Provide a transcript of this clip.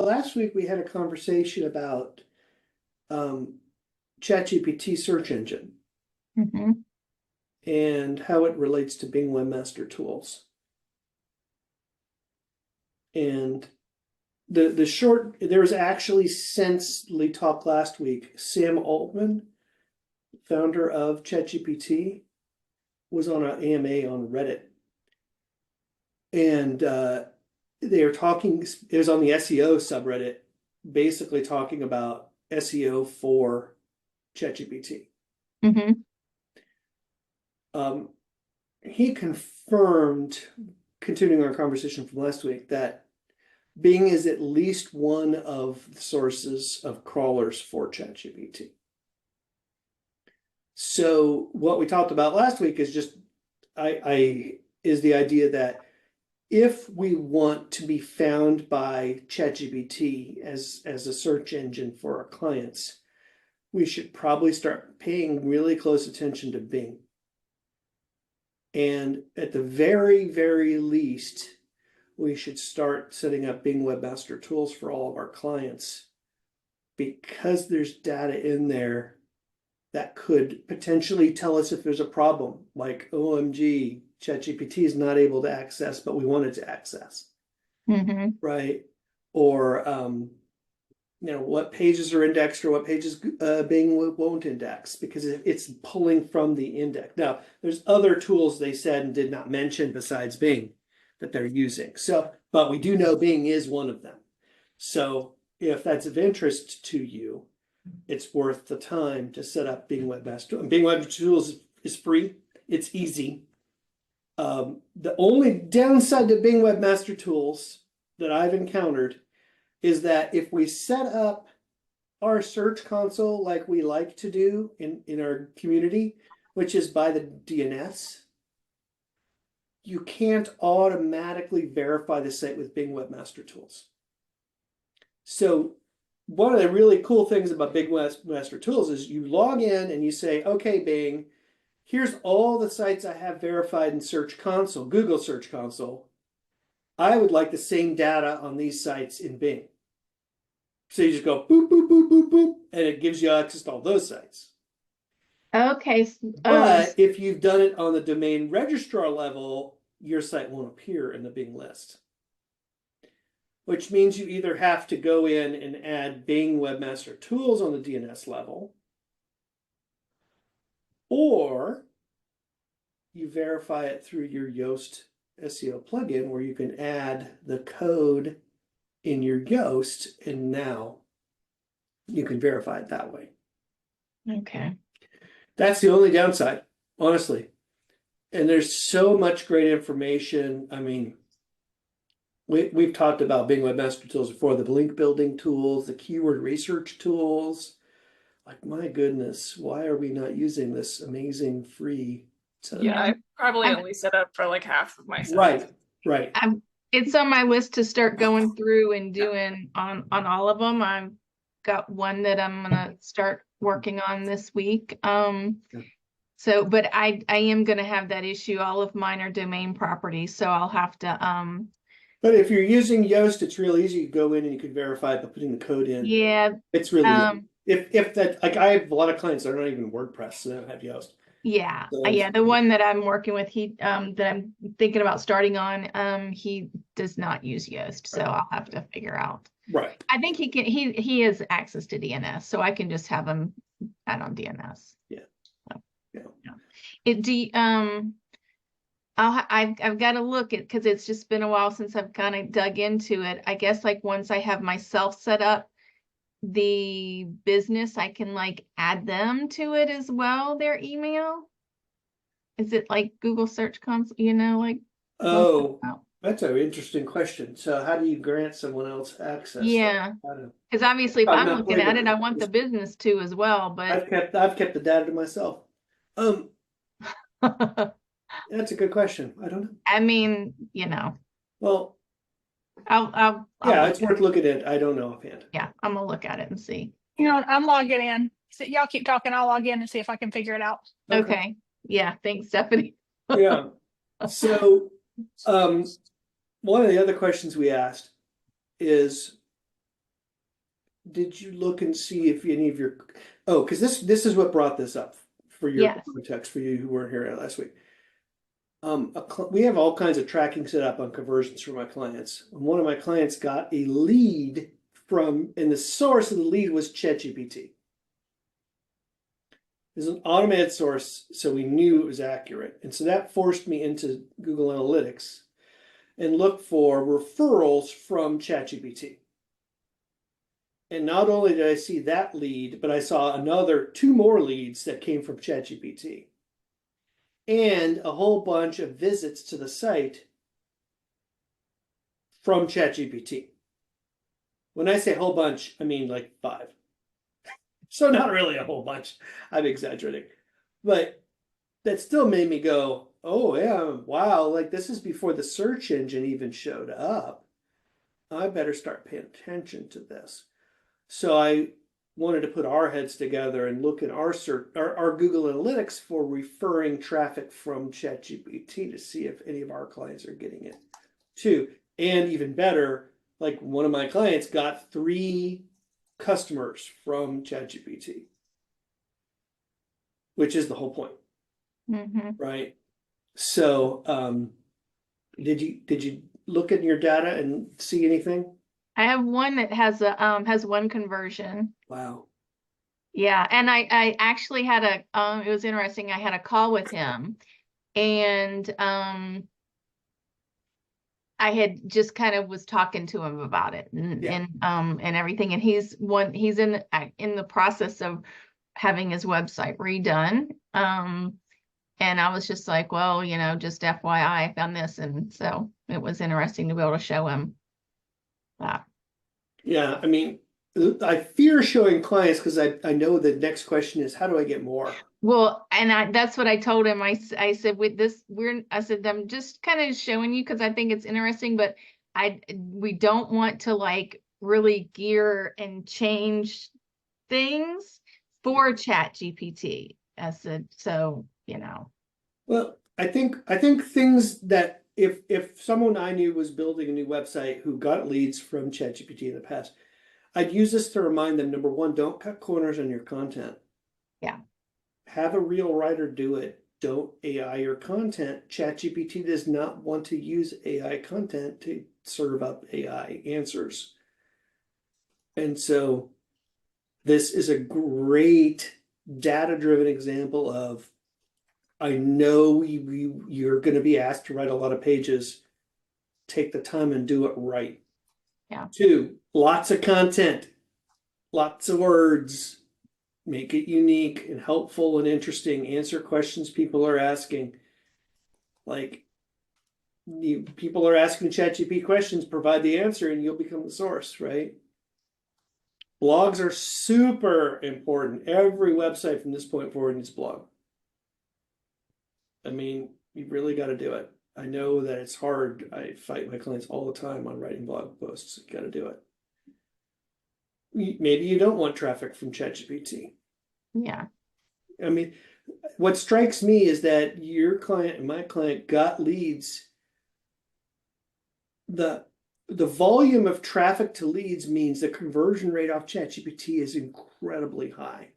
last week we had a conversation about ChatGPT search engine and how it relates to Bing Webmaster Tools. And there was actually, since we talked last week, Sam Altman, founder of ChatGPT, was on an AMA on Reddit. And they were talking, it was on the SEO subreddit, basically talking about SEO for ChatGPT. He confirmed, continuing our conversation from last week, that Bing is at least one of the sources of crawlers for ChatGPT. So what we talked about last week is just is the idea that if we want to be found by ChatGPT as a search engine for our clients, we should probably start paying really close attention to Bing. And at the very, very least, we should start setting up Bing Webmaster Tools for all of our clients, because there's data in there that could potentially tell us if there's a problem, like OMG, ChatGPT is not able to access, but we wanted to access, right? Or what pages are indexed or what pages Bing won't index, because it's pulling from the index. Now, there's other tools they said and did not mention besides Bing that they're using. So, but we do know Bing is one of them. So if that's of interest to you, it's worth the time to set up Bing Webmaster. And Bing Webmaster Tools is free. It's easy. The only downside to Bing Webmaster Tools that I've encountered is that if we set up our search console like we like to do in our community, which is by the DNS, you can't automatically verify the site with Bing Webmaster Tools. So one of the really cool things about Bing Webmaster Tools is you log in and you say, okay, Bing, here's all the sites I have verified in Search Console, Google Search Console. I would like the same data on these sites in Bing. So you just go boop, boop, boop, boop, boop, and it gives you access to all those sites. Okay. But if you've done it on the domain registrar level, your site won't appear in the Bing list. Which means you either have to go in and add Bing Webmaster Tools on the DNS level, or you verify it through your Yoast SEO plugin, where you can add the code in your Yoast, and now you can verify it that way. Okay. That's the only downside, honestly. And there's so much great information. I mean, we've talked about Bing Webmaster Tools before, the link building tools, the keyword research tools. Like, my goodness, why are we not using this amazing free setup? Yeah, I probably only set up for like half of my sites. Right. It's on my list to start going through and doing on all of them. I've got one that I'm gonna start working on this week. So, but I am gonna have that issue. All of mine are domain properties, so I'll have to But if you're using Yoast, it's real easy. You go in and you can verify it by putting the code in. Yeah. It's really easy. If that, like, I have a lot of clients that are not even WordPress, so they don't have Yoast. Yeah. So Yeah. The one that I'm working with, that I'm thinking about starting on, he does not use Yoast, so I'll have to figure out. Right. I think he has access to DNS, so I can just have him add on DNS. Yeah. So, Yeah. I've got to look at, because it's just been a while since I've kind of dug into it. I guess like once I have myself set up the business, I can like add them to it as well, their email. Is it like Google Search Console, like? Oh, that's an interesting question. So how do you grant someone else access? Yeah, because obviously if I'm looking at it, I want the business to as well, but I've kept the data to myself. That's a good question. I don't know. I mean, Well, I'll it's worth looking at. I don't know offhand. Yeah, I'm gonna look at it and see. I'm logging in. So y'all keep talking. I'll log in and see if I can figure it out. Okay. Yeah. Thanks, Stephanie. Yeah. So, one of the other questions we asked is, did you look and see if any of your, oh, because this is what brought this up for your Yes. context, for you who weren't here last week. We have all kinds of tracking set up on conversions for my clients. And one of my clients got a lead from, and the source of the lead was ChatGPT. It's an automated source, so we knew it was accurate. And so that forced me into Google Analytics and look for referrals from ChatGPT. And not only did I see that lead, but I saw two more leads that came from ChatGPT. And a whole bunch of visits to the site from ChatGPT. When I say whole bunch, I mean like 5. So not really a whole bunch. I'm exaggerating. But that still made me go, oh yeah, wow, like this is before the search engine even showed up. I better start paying attention to this. So I wanted to put our heads together and look at our Google Analytics for referring traffic from ChatGPT to see if any of our clients are getting it too. And even better, like one of my clients got 3 customers from ChatGPT, which is the whole point, right? So, did you look at your data and see anything? I have one that has one conversion. Wow. Yeah, and I actually had it was interesting. I had a call with him, and I had just kind of was talking to him about it and everything. And he's in the process of having his website redone. And I was just like, well, just FYI, I found this, and so it was interesting to be able to show him that. Yeah, I mean, I fear showing clients because I know the next question is, how do I get more? Well, and that's what I told him. I said, with this, I said, I'm just kind of showing you because I think it's interesting, but we don't want to like really gear and change things for ChatGPT. I said, so, Well, I think things that if someone I knew was building a new website who got leads from ChatGPT in the past, I'd use this to remind them, number one, don't cut corners on your content. Yeah. Have a real writer do it. Don't AI your content. ChatGPT does not want to use AI content to serve up AI answers. And so this is a great data-driven example of, I know you're going to be asked to write a lot of pages. Take the time and do it right. Yeah. 2, lots of content, lots of words. Make it unique and helpful and interesting. Answer questions people are asking. Like, people are asking ChatGPT questions, provide the answer, and you'll become the source, right? Blogs are super important. Every website from this point forward needs a blog. I mean, you really got to do it. I know that it's hard. I fight my clients all the time on writing blog posts. You got to do it. Maybe you don't want traffic from ChatGPT. Yeah. I mean, what strikes me is that your client and my client got leads. The volume of traffic to leads means the conversion rate off ChatGPT is incredibly high.